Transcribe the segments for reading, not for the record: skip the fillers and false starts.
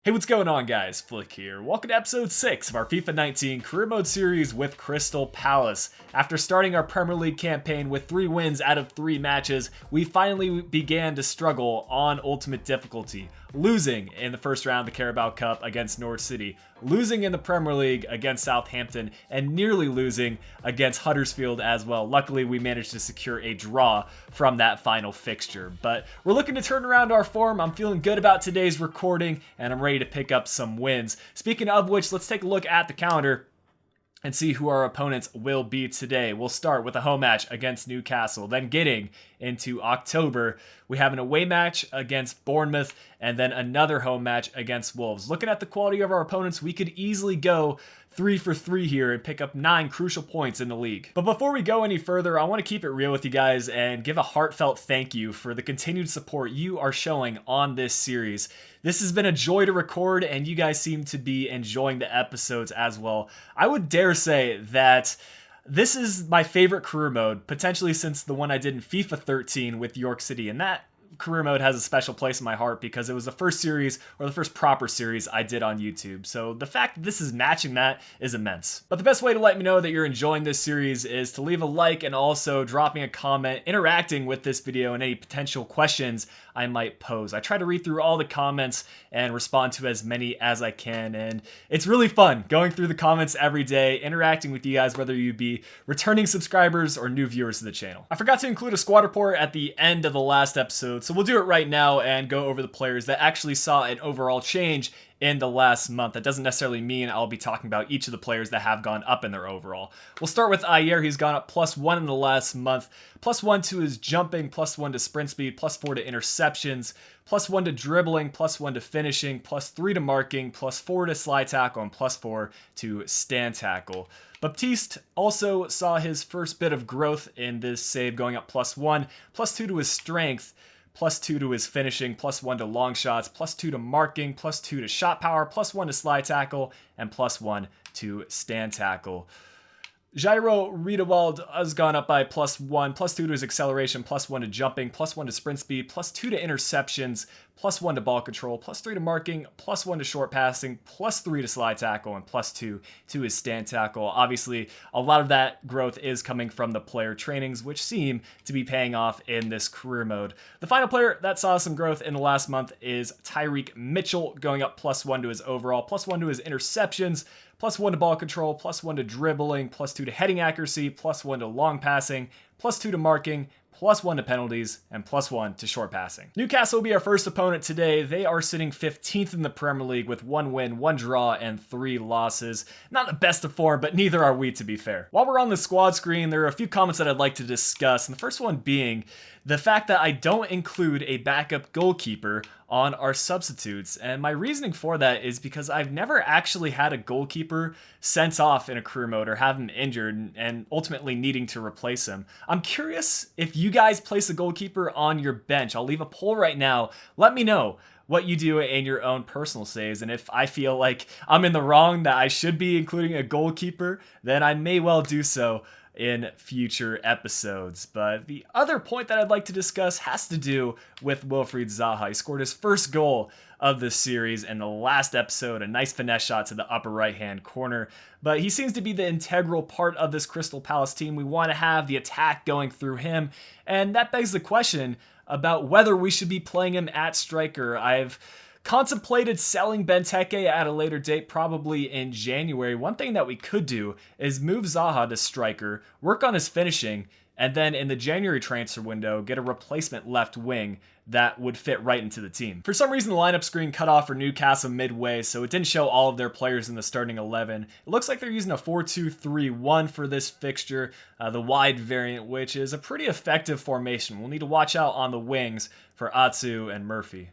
Hey, what's going on, guys? Flick here. Welcome to episode 6 of our FIFA 19 Career Mode series with Crystal Palace. After starting our Premier League campaign with 3 wins out of 3 matches, we finally began to struggle on Ultimate Difficulty, losing in the first round of the Carabao Cup against Norwich City, losing in the Premier League against Southampton, and nearly losing against Huddersfield as well. Luckily, we managed to secure a draw from that final fixture. But we're looking to turn around our form. I'm feeling good about today's recording, and I'm ready to pick up some wins. Speaking of which, let's take a look at the calendar and see who our opponents will be today. We'll start with a home match against Newcastle. Then getting into October, we have an away match against Bournemouth and then another home match against Wolves. Looking at the quality of our opponents, we could easily go 3 for 3 here and pick up 9 crucial points in the league. But before we go any further, I want to keep it real with you guys and give a heartfelt thank you for the continued support you are showing on this series. This has been a joy to record, and you guys seem to be enjoying the episodes as well. I would dare say that this is my favorite career mode, potentially since the one I did in FIFA 13 with York City, and that career mode has a special place in my heart because it was the first series, or the first proper series I did on YouTube. So the fact that this is matching that is immense. But the best way to let me know that you're enjoying this series is to leave a like and also dropping a comment, interacting with this video and any potential questions I might pose. I try to read through all the comments and respond to as many as I can, and it's really fun going through the comments every day, interacting with you guys, whether you be returning subscribers or new viewers to the channel. I forgot to include a squad report at the end of the last episode, so we'll do it right now and go over the players that actually saw an overall change in the last month. That doesn't necessarily mean I'll be talking about each of the players that have gone up in their overall. We'll start with Ayer. He's gone up +1 in the last month. +1 to his jumping, +1 to sprint speed, +4 to interceptions, +1 to dribbling, +1 to finishing, +3 to marking, +4 to slide tackle, and +4 to stand tackle. Baptiste also saw his first bit of growth in this save, going up +1, +2 to his strength, +2 to his finishing, +1 to long shots, +2 to marking, +2 to shot power, +1 to slide tackle, and +1 to stand tackle. Jairo Riedewald has gone up by +1, +2 to his acceleration, +1 to jumping, +1 to sprint speed, +2 to interceptions, +1 to ball control, +3 to marking, +1 to short passing, +3 to slide tackle, and +2 to his stand tackle. Obviously, a lot of that growth is coming from the player trainings, which seem to be paying off in this career mode. The final player that saw some growth in the last month is Tyreek Mitchell, going up +1 to his overall, +1 to his interceptions, +1 to ball control, +1 to dribbling, +2 to heading accuracy, +1 to long passing, +2 to marking, +1 to penalties, and +1 to short passing. Newcastle will be our first opponent today. They are sitting 15th in the Premier League with 1 win, 1 draw, and 3 losses. Not the best of form, but neither are we, to be fair. While we're on the squad screen, there are a few comments that I'd like to discuss, and the first one being the fact that I don't include a backup goalkeeper on our substitutes. And my reasoning for that is because I've never actually had a goalkeeper sent off in a career mode or have him injured and ultimately needing to replace him. I'm curious if you guys place a goalkeeper on your bench. I'll leave a poll right now. Let me know what you do in your own personal saves, and if I feel like I'm in the wrong that I should be including a goalkeeper, then I may well do so in future episodes. But the other point that I'd like to discuss has to do with Wilfried Zaha. He scored his first goal of this series in the last episode, a nice finesse shot to the upper right hand corner. But he seems to be the integral part of this Crystal Palace team. We want to have the attack going through him, and that begs the question about whether we should be playing him at striker. I've contemplated selling Benteke at a later date, probably in January. One thing that we could do is move Zaha to striker, work on his finishing, and then in the January transfer window, get a replacement left wing that would fit right into the team. For some reason, the lineup screen cut off for Newcastle midway, so it didn't show all of their players in the starting 11. It looks like they're using a 4-2-3-1 for this fixture, the wide variant, which is a pretty effective formation. We'll need to watch out on the wings for Atsu and Murphy.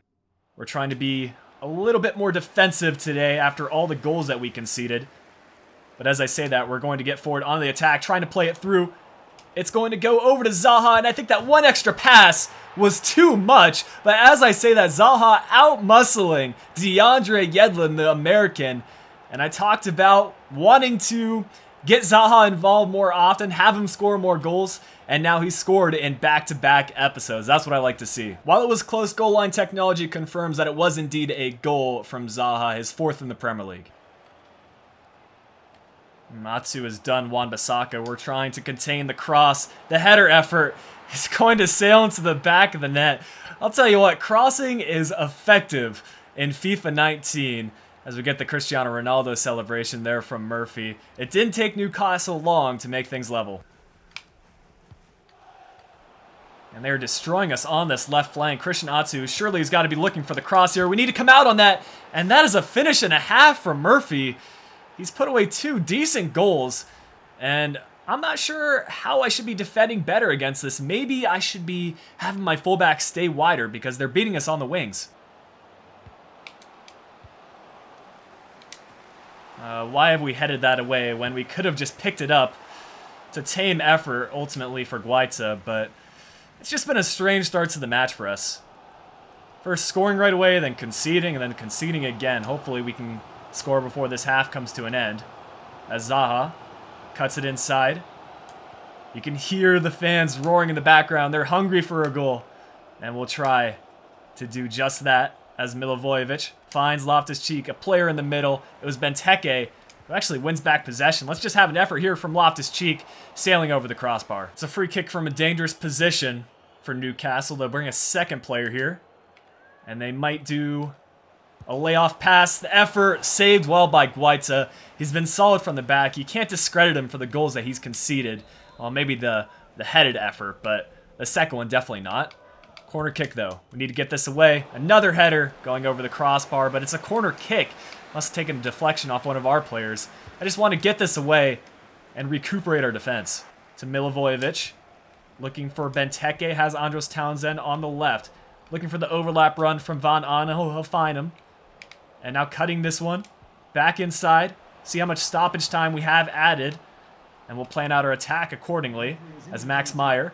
We're trying to be a little bit more defensive today after all the goals that we conceded. But as I say that, we're going to get forward on the attack, trying to play it through. It's going to go over to Zaha, and I think that one extra pass was too much. But as I say that, Zaha out-muscling DeAndre Yedlin, the American. And I talked about wanting to get Zaha involved more often, have him score more goals, and now he's scored in back-to-back episodes. That's what I like to see. While it was close, goal line technology confirms that it was indeed a goal from Zaha, his 4th in the Premier League. Matsu has done Wan-Bissaka. We're trying to contain the cross. The header effort is going to sail into the back of the net. I'll tell you what, crossing is effective in FIFA 19 as we get the Cristiano Ronaldo celebration there from Murphy. It didn't take Newcastle long to make things level. And they're destroying us on this left flank. Christian Atsu surely has got to be looking for the cross here. We need to come out on that. And that is a finish and a half from Murphy. He's put away 2 decent goals. And I'm not sure how I should be defending better against this. Maybe I should be having my fullbacks stay wider because they're beating us on the wings. Why have we headed that away when we could have just picked it up? It's a tame effort ultimately for Guaita, but it's just been a strange start to the match for us. First scoring right away, then conceding, and then conceding again. Hopefully we can score before this half comes to an end. As Zaha cuts it inside. You can hear the fans roaring in the background. They're hungry for a goal. And we'll try to do just that as Milivojevic finds Loftus-Cheek, a player in the middle. It was Benteke who actually wins back possession. Let's just have an effort here from Loftus-Cheek, sailing over the crossbar. It's a free kick from a dangerous position for Newcastle. They'll bring a second player here. And they might do a layoff pass. The effort saved well by Guaita. He's been solid from the back. You can't discredit him for the goals that he's conceded. Well, maybe the headed effort, but the second one definitely not. Corner kick, though. We need to get this away. Another header going over the crossbar, but it's a corner kick. Must have taken a deflection off one of our players. I just want to get this away and recuperate our defense. To Milivojevic. Looking for Benteke. Has Andros Townsend on the left. Looking for the overlap run from Van Aanen. He'll find him. And now cutting this one. Back inside. See how much stoppage time we have added. And we'll plan out our attack accordingly. As Max Meyer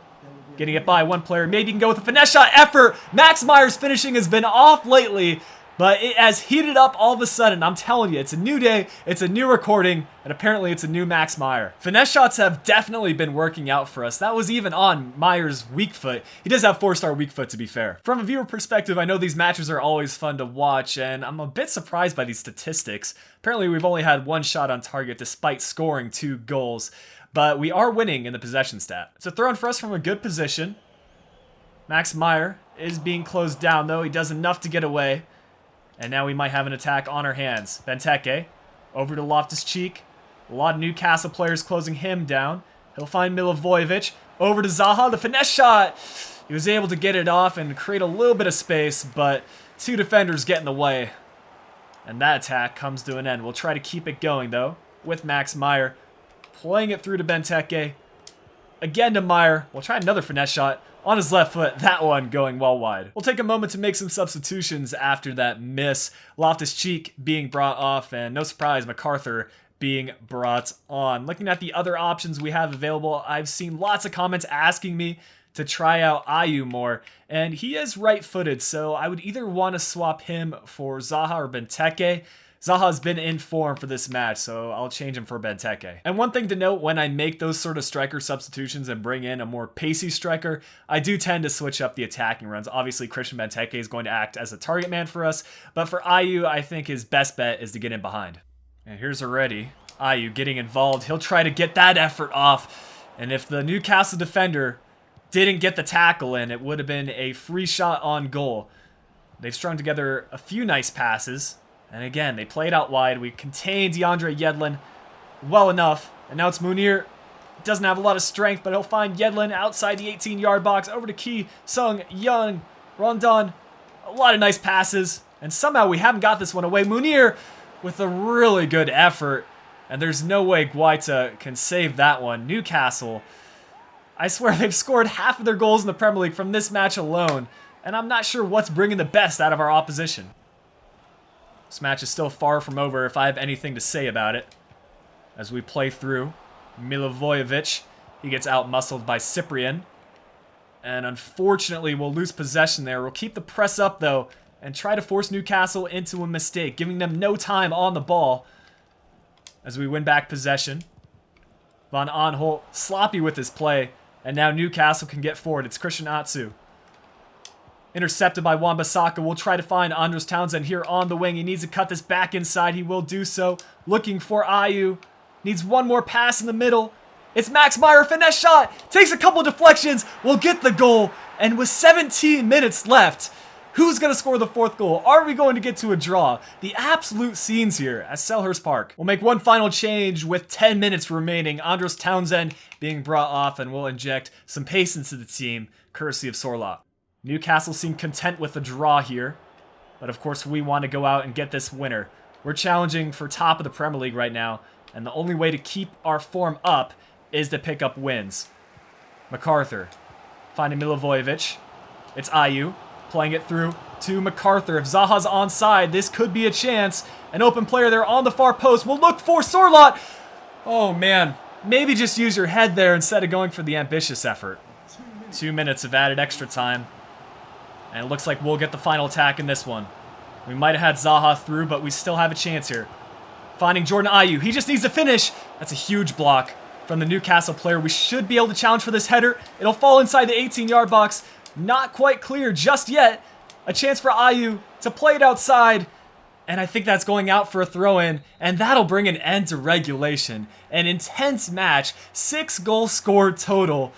getting it by one player. Maybe you can go with a finesse shot effort. Max Meyer's finishing has been off lately, but it has heated up all of a sudden. I'm telling you, it's a new day, it's a new recording, and apparently it's a new Max Meyer. Finesse shots have definitely been working out for us. That was even on Meyer's weak foot. He does have 4-star weak foot, to be fair. From a viewer perspective, I know these matches are always fun to watch, and I'm a bit surprised by these statistics. Apparently we've only had 1 shot on target despite scoring 2 goals. But we are winning in the possession stat. It's a throw in for us from a good position. Max Meyer is being closed down, though. He does enough to get away. And now we might have an attack on our hands. Benteke over to Loftus-Cheek. A lot of Newcastle players closing him down. He'll find Milivojevic. Over to Zaha. The finesse shot. He was able to get it off and create a little bit of space, but 2 defenders get in the way. And that attack comes to an end. We'll try to keep it going, though, with Max Meyer. Playing it through to Benteke. Again to Meyer. We'll try another finesse shot on his left foot. That one going well wide. We'll take a moment to make some substitutions after that miss. Loftus-Cheek being brought off, and no surprise, MacArthur being brought on. Looking at the other options we have available, I've seen lots of comments asking me to try out Ayew more, and he is right-footed, so I would either want to swap him for Zaha or Benteke. Zaha's been in form for this match, so I'll change him for Benteke. And one thing to note, when I make those sort of striker substitutions and bring in a more pacey striker, I do tend to switch up the attacking runs. Obviously, Christian Benteke is going to act as a target man for us, but for Ayew, I think his best bet is to get in behind. And here's already Ayew getting involved. He'll try to get that effort off, and if the Newcastle defender didn't get the tackle in, it would have been a free shot on goal. They've strung together a few nice passes. And again, they played out wide. We contained DeAndre Yedlin well enough. And now it's Munir. Doesn't have a lot of strength, but he'll find Yedlin outside the 18-yard box. Over to Ki Sung Young. Rondon. A lot of nice passes. And somehow we haven't got this one away. Munir with a really good effort. And there's no way Guaita can save that one. Newcastle, I swear they've scored half of their goals in the Premier League from this match alone. And I'm not sure what's bringing the best out of our opposition. This match is still far from over if I have anything to say about it. As we play through, Milivojevic, he gets out-muscled by Cyprian. And unfortunately, we'll lose possession there. We'll keep the press up, though, and try to force Newcastle into a mistake, giving them no time on the ball as we win back possession. Van Aanholt sloppy with his play. And now Newcastle can get forward. It's Christian Atsu. Intercepted by Wan-Bissaka. We'll try to find Andros Townsend here on the wing. He needs to cut this back inside. He will do so. Looking for Ayew. Needs one more pass in the middle. It's Max Meyer. Finesse shot. Takes a couple deflections. We'll get the goal. And with 17 minutes left, who's going to score the 4th goal? Are we going to get to a draw? The absolute scenes here at Selhurst Park. We'll make one final change with 10 minutes remaining. Andros Townsend being brought off, and we'll inject some pace into the team, courtesy of Sorloth. Newcastle seem content with the draw here, but of course we want to go out and get this winner. We're challenging for top of the Premier League right now, and the only way to keep our form up is to pick up wins. MacArthur finding Milivojevic. It's Ayew playing it through to MacArthur. If Zaha's onside, this could be a chance. An open player there on the far post. We'll look for Sorloth. Oh man, maybe just use your head there instead of going for the ambitious effort. 2 minutes of added extra time. And it looks like we'll get the final attack in this one. We might have had Zaha through, but we still have a chance here. Finding Jordan Ayew. He just needs to finish. That's a huge block from the Newcastle player. We should be able to challenge for this header. It'll fall inside the 18-yard box. Not quite clear just yet. A chance for Ayew to play it outside. And I think that's going out for a throw-in. And that'll bring an end to regulation. An intense match. 6 goals scored total.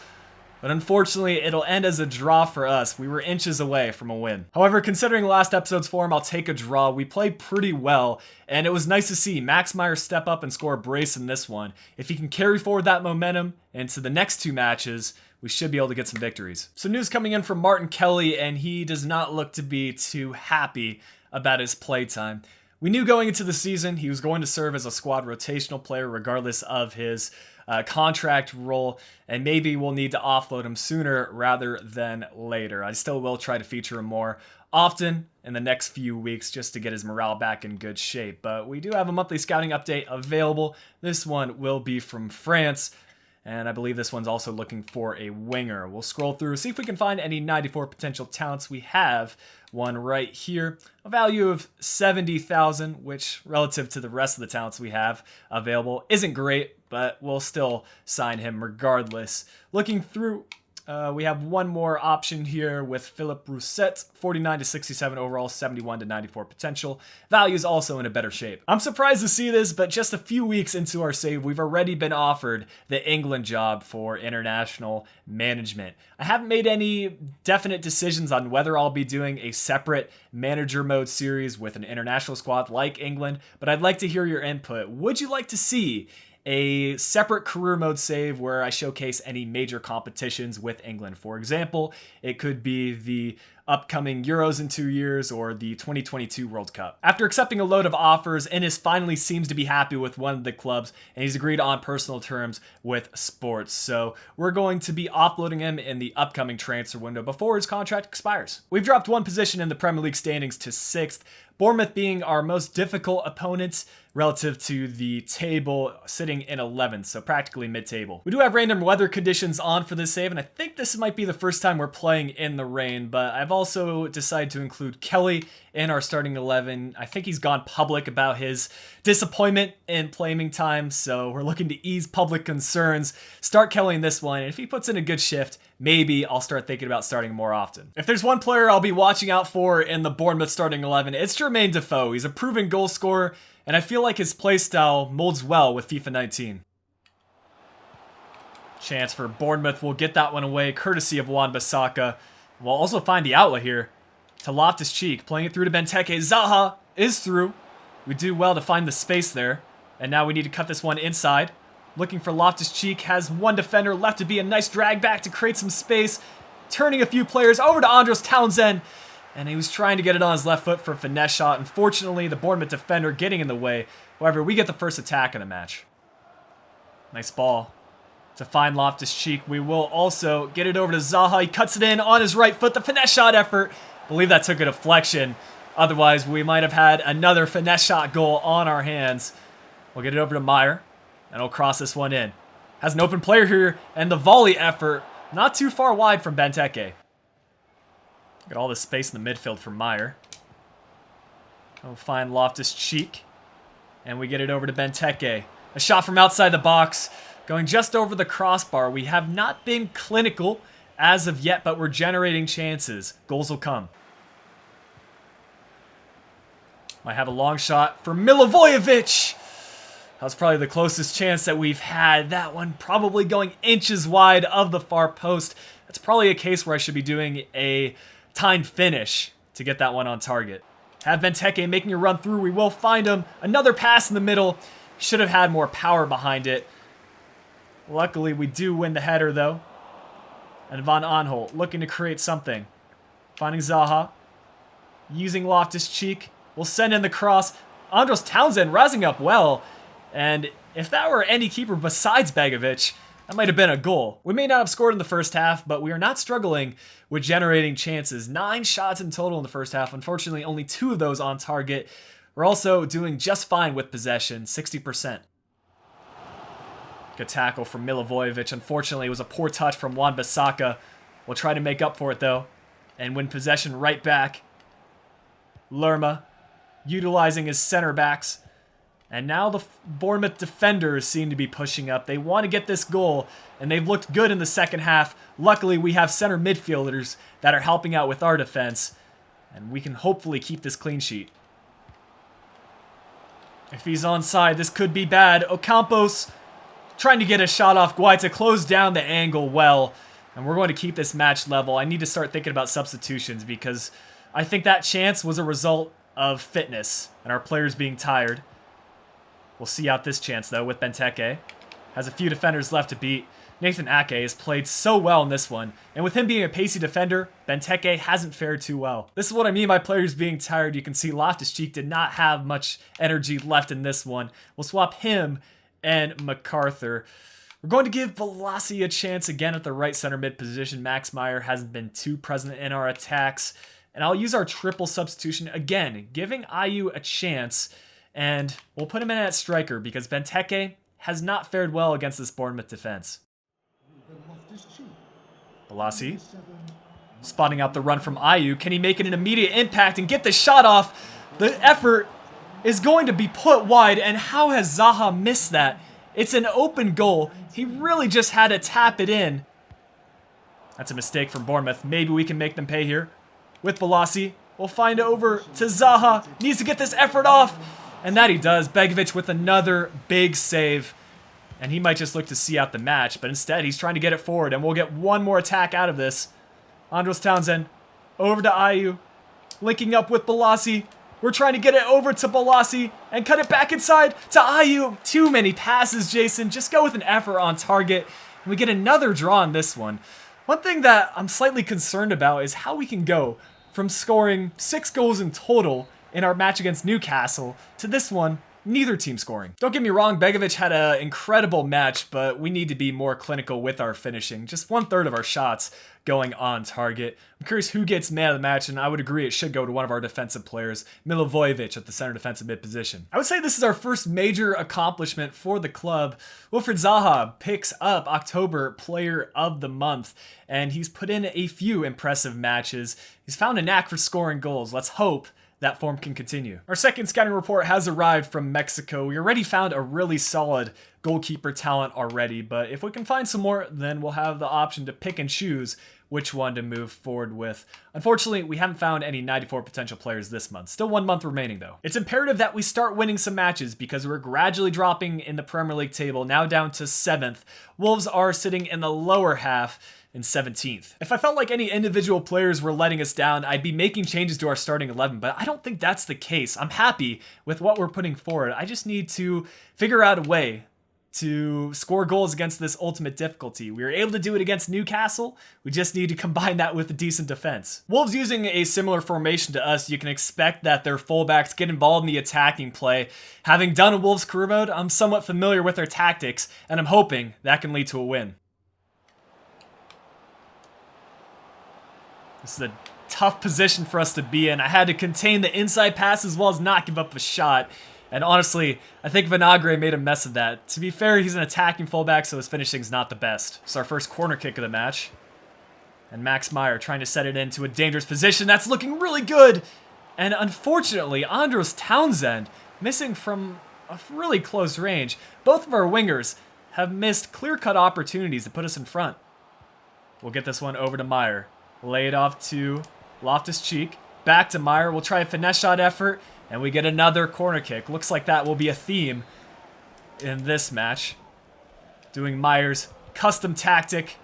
But unfortunately, it'll end as a draw for us. We were inches away from a win. However, considering last episode's form, I'll take a draw. We played pretty well, and it was nice to see Max Meyer step up and score a brace in this one. If he can carry forward that momentum into the next 2 matches, we should be able to get some victories. So news coming in from Martin Kelly, and he does not look to be too happy about his playtime. We knew going into the season he was going to serve as a squad rotational player regardless of his contract role, and maybe we'll need to offload him sooner rather than later. I still will try to feature him more often in the next few weeks just to get his morale back in good shape. But we do have a monthly scouting update available. This one will be from France, and I believe this one's also looking for a winger. We'll scroll through, see if we can find any 94 potential talents. We have one right here, a value of 70,000, which relative to the rest of the talents we have available isn't great, but we'll still sign him regardless. Looking through, we have one more option here with Philip Rousset, 49 to 67 overall, 71 to 94 potential. Value is also in a better shape. I'm surprised to see this, but just a few weeks into our save, we've already been offered the England job for international management. I haven't made any definite decisions on whether I'll be doing a separate manager mode series with an international squad like England, but I'd like to hear your input. Would you like to see a separate career mode save where I showcase any major competitions with England? For example, it could be the upcoming Euros in 2 years or the 2022 World Cup. After accepting a load of offers, Ennis finally seems to be happy with one of the clubs, and he's agreed on personal terms with Sports. So we're going to be offloading him in the upcoming transfer window before his contract expires. We've dropped one position in the Premier League standings to 6th, Bournemouth being our most difficult opponent relative to the table, sitting in 11th, so practically mid-table. We do have random weather conditions on for this save, and I think this might be the first time we're playing in the rain, but I've also decided to include Kelly in our starting 11. I think he's gone public about his disappointment in playing time, so we're looking to ease public concerns. Start Kelly in this one, and if he puts in a good shift, maybe I'll start thinking about starting more often. If there's one player I'll be watching out for in the Bournemouth starting 11, it's Jermaine Defoe. He's a proven goal scorer, and I feel like his playstyle molds well with FIFA 19. Chance for Bournemouth. We'll get that one away, courtesy of Wan-Bissaka. We'll also find the outlet here to Loftus-Cheek, playing it through to Benteke. Zaha is through. We do well to find the space there, and now we need to cut this one inside. Looking for Loftus-Cheek, has one defender left to be a nice drag back to create some space, turning a few players over to Andros Townsend, and he was trying to get it on his left foot for a finesse shot. Unfortunately, the Bournemouth defender getting in the way. However, we get the first attack of the match. Nice ball to find Loftus-Cheek. We will also get it over to Zaha. He cuts it in on his right foot. The finesse shot effort. I believe that took a deflection. Otherwise, we might have had another finesse shot goal on our hands. We'll get it over to Meyer, and he'll cross this one in. Has an open player here, and the volley effort not too far wide from Benteke. Got all this space in the midfield for Meyer. We'll find Loftus-Cheek, and we get it over to Benteke. A shot from outside the box. Going just over the crossbar. We have not been clinical as of yet, but we're generating chances. Goals will come. Might have a long shot for Milivojevic. That was probably the closest chance that we've had. That one probably going inches wide of the far post. That's probably a case where I should be doing a timed finish to get that one on target. Have Benteke making a run through. We will find him. Another pass in the middle. Should have had more power behind it. Luckily, we do win the header, though. And Van Aanholt looking to create something. Finding Zaha. Using Loftus-Cheek. We'll send in the cross. Andros Townsend rising up well. And if that were any keeper besides Begovic, that might have been a goal. We may not have scored in the first half, but we are not struggling with generating chances. 9 shots in total in the first half. Unfortunately, only 2 of those on target. We're also doing just fine with possession, 60%. Good tackle from Milivojevic. Unfortunately, it was a poor touch from Wan-Bissaka. We'll try to make up for it, though, and win possession right back. Lerma, utilizing his center backs. And now the Bournemouth defenders seem to be pushing up. They want to get this goal, and they've looked good in the second half. Luckily, we have center midfielders that are helping out with our defense, and we can hopefully keep this clean sheet. If he's onside, this could be bad. Ocampos trying to get a shot off Guaita, close down the angle well, and we're going to keep this match level. I need to start thinking about substitutions because I think that chance was a result of fitness and our players being tired. We'll see out this chance, though, with Benteke. Has a few defenders left to beat. Nathan Ake has played so well in this one, and with him being a pacey defender, Benteke hasn't fared too well. This is what I mean by players being tired. You can see Loftus-Cheek did not have much energy left in this one. We'll swap him and MacArthur. We're going to give Balassi a chance again at the right center mid position. Max Meyer hasn't been too present in our attacks. And I'll use our triple substitution again, giving Ayew a chance. And we'll put him in at striker because Benteke has not fared well against this Bournemouth defense. Balassi spotting out the run from Ayew. Can he make it an immediate impact and get the shot off? The effort is going to be put wide, and how has Zaha missed that? It's an open goal. He really just had to tap it in. That's a mistake from Bournemouth. Maybe we can make them pay here. With Balassi, we'll find over to Zaha. Needs to get this effort off, and that he does. Begovic with another big save, and he might just look to see out the match, but instead he's trying to get it forward, and we'll get one more attack out of this. Andros Townsend over to Ayew, linking up with Balassi. We're trying to get it over to Balassi and cut it back inside to Ayew. Too many passes, Jason. Just go with an effort on target. And we get another draw on this one. One thing that I'm slightly concerned about is how we can go from scoring 6 goals in total in our match against Newcastle to this one, neither team scoring. Don't get me wrong, Begovic had an incredible match, but we need to be more clinical with our finishing. Just 1/3 of our shots going on target. I'm curious who gets man of the match, and I would agree it should go to one of our defensive players, Milivojevic at the center defensive mid position. I would say this is our first major accomplishment for the club. Wilfried Zaha picks up October Player of the Month, and he's put in a few impressive matches. He's found a knack for scoring goals. Let's hope that form can continue. Our second scouting report has arrived from Mexico. We already found a really solid goalkeeper talent already, but if we can find some more, then we'll have the option to pick and choose which one to move forward with. Unfortunately, we haven't found any 94 potential players this month. Still 1 month remaining, though. It's imperative that we start winning some matches because we're gradually dropping in the Premier League table, now down to 7th. Wolves are sitting in the lower half in 17th. If I felt like any individual players were letting us down, I'd be making changes to our starting 11, but I don't think that's the case. I'm happy with what we're putting forward. I just need to figure out a way to score goals against this ultimate difficulty. We were able to do it against Newcastle. We just need to combine that with a decent defense. Wolves using a similar formation to us, you can expect that their fullbacks get involved in the attacking play. Having done a Wolves career mode, I'm somewhat familiar with their tactics, and I'm hoping that can lead to a win. This is a tough position for us to be in. I had to contain the inside pass as well as not give up a shot. And honestly, I think Vinagre made a mess of that. To be fair, he's an attacking fullback, so his finishing's not the best. It's our first corner kick of the match. And Max Meyer trying to set it into a dangerous position. That's looking really good. And unfortunately, Andros Townsend missing from a really close range. Both of our wingers have missed clear-cut opportunities to put us in front. We'll get this one over to Meyer. Lay it off to Loftus-Cheek. Back to Meyer. We'll try a finesse shot effort, and we get another corner kick. Looks like that will be a theme in this match. Doing Meyer's custom tactic.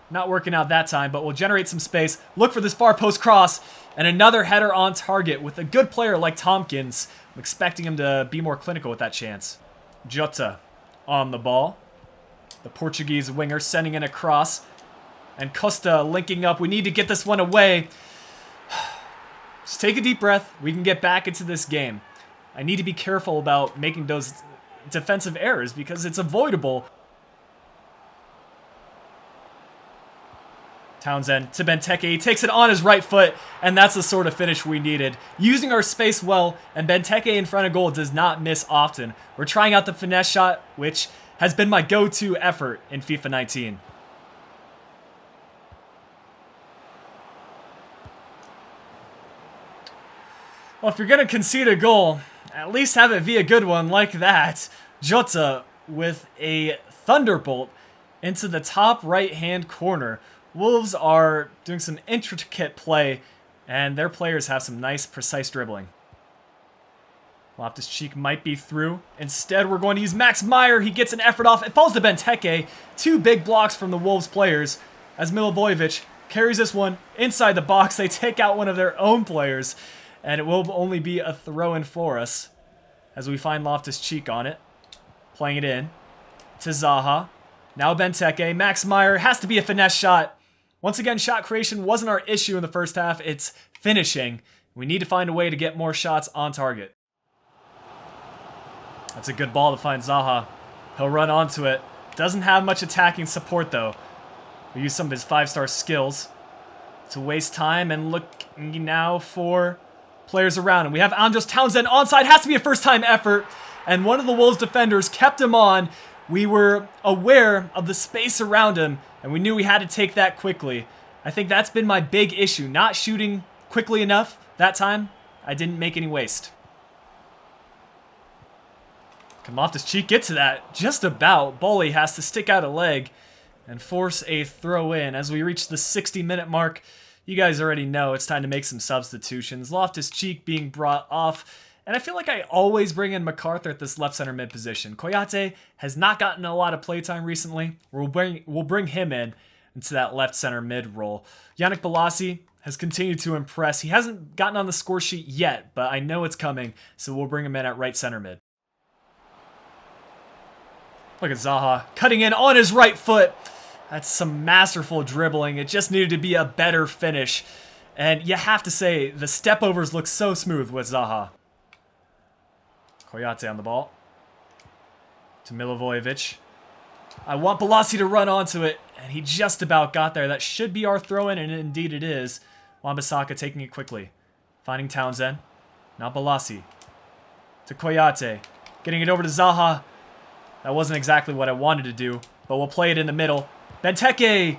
Not working out that time, but we'll generate some space. Look for this far post cross, and another header on target with a good player like Tompkins. I'm expecting him to be more clinical with that chance. Jota on the ball. The Portuguese winger sending in a cross. And Costa linking up. We need to get this one away. Just take a deep breath. We can get back into this game. I need to be careful about making those defensive errors because it's avoidable. Townsend to Benteke. He takes it on his right foot, and that's the sort of finish we needed. Using our space well, and Benteke in front of goal does not miss often. We're trying out the finesse shot, which has been my go-to effort in FIFA 19. Well, if you're going to concede a goal, at least have it be a good one like that. Jota with a thunderbolt into the top right-hand corner. Wolves are doing some intricate play, and their players have some nice, precise dribbling. Loftus-Cheek might be through. Instead, we're going to use Max Meyer. He gets an effort off. It falls to Benteke. Two big blocks from the Wolves players as Milivojevic carries this one inside the box. They take out one of their own players, and it will only be a throw-in for us as we find Loftus-Cheek on it. Playing it in to Zaha. Now Benteke. Max Meyer has to be a finesse shot. Once again, shot creation wasn't our issue in the first half. It's finishing. We need to find a way to get more shots on target. That's a good ball to find Zaha. He'll run onto it. Doesn't have much attacking support, though. We use some of his 5-star skills to waste time and look now for players around him. We have Andros Townsend onside. Has to be a first-time effort. And one of the Wolves defenders kept him on. We were aware of the space around him, and we knew we had to take that quickly. I think that's been my big issue. Not shooting quickly enough that time. I didn't make any waste. Can Loftus-Cheek get to that? Just about. Bolly has to stick out a leg and force a throw in. As we reach the 60-minute mark, you guys already know it's time to make some substitutions. Loftus-Cheek being brought off. And I feel like I always bring in MacArthur at this left center mid position. Koyate has not gotten a lot of playtime recently. We'll bring him into that left center mid role. Yannick Bolasie has continued to impress. He hasn't gotten on the score sheet yet, but I know it's coming, so we'll bring him in at right center mid. Look at Zaha cutting in on his right foot. That's some masterful dribbling. It just needed to be a better finish. And you have to say, the step overs look so smooth with Zaha. Koyate on the ball. To Milivojevic. I want Bolasie to run onto it, and he just about got there. That should be our throw-in, and indeed it is. Wan-Bissaka taking it quickly. Finding Townsend. Now Bolasie. To Koyate. Getting it over to Zaha. That wasn't exactly what I wanted to do, but we'll play it in the middle. Benteke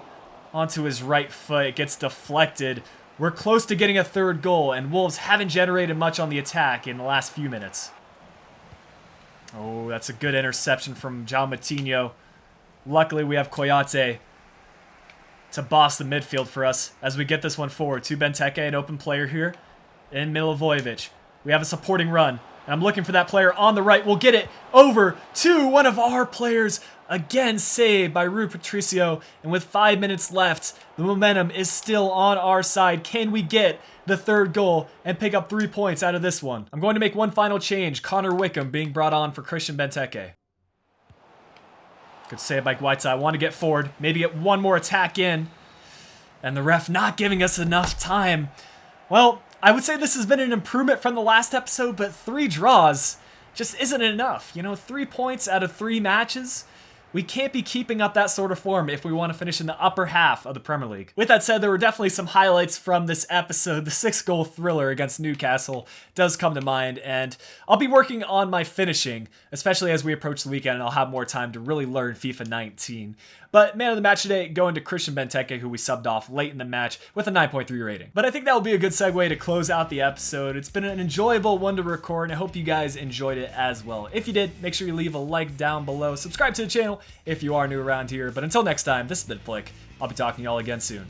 onto his right foot. It gets deflected. We're close to getting a third goal, and Wolves haven't generated much on the attack in the last few minutes. Oh, that's a good interception from João Moutinho. Luckily, we have Koyate to boss the midfield for us as we get this one forward. To Benteke, an open player here, in Milivojevic. We have a supporting run, and I'm looking for that player on the right. We'll get it over to one of our players. Again, saved by Rui Patricio, and with 5 minutes left, the momentum is still on our side. Can we get the third goal and pick up 3 points out of this one? I'm going to make one final change. Connor Wickham being brought on for Christian Benteke. Good save by Guaita. I want to get forward, maybe get one more attack in, and the ref not giving us enough time. Well, I would say this has been an improvement from the last episode, but 3 draws just isn't enough. You know, 3 points out of 3 matches. We can't be keeping up that sort of form if we want to finish in the upper half of the Premier League. With that said, there were definitely some highlights from this episode. The 6-goal thriller against Newcastle does come to mind, and I'll be working on my finishing, especially as we approach the weekend, and I'll have more time to really learn FIFA 19. But man of the match today going to Christian Benteke, who we subbed off late in the match with a 9.3 rating. But I think that will be a good segue to close out the episode. It's been an enjoyable one to record, and I hope you guys enjoyed it as well. If you did, make sure you leave a like down below. Subscribe to the channel if you are new around here. But until next time, this has been Flick. I'll be talking to y'all again soon.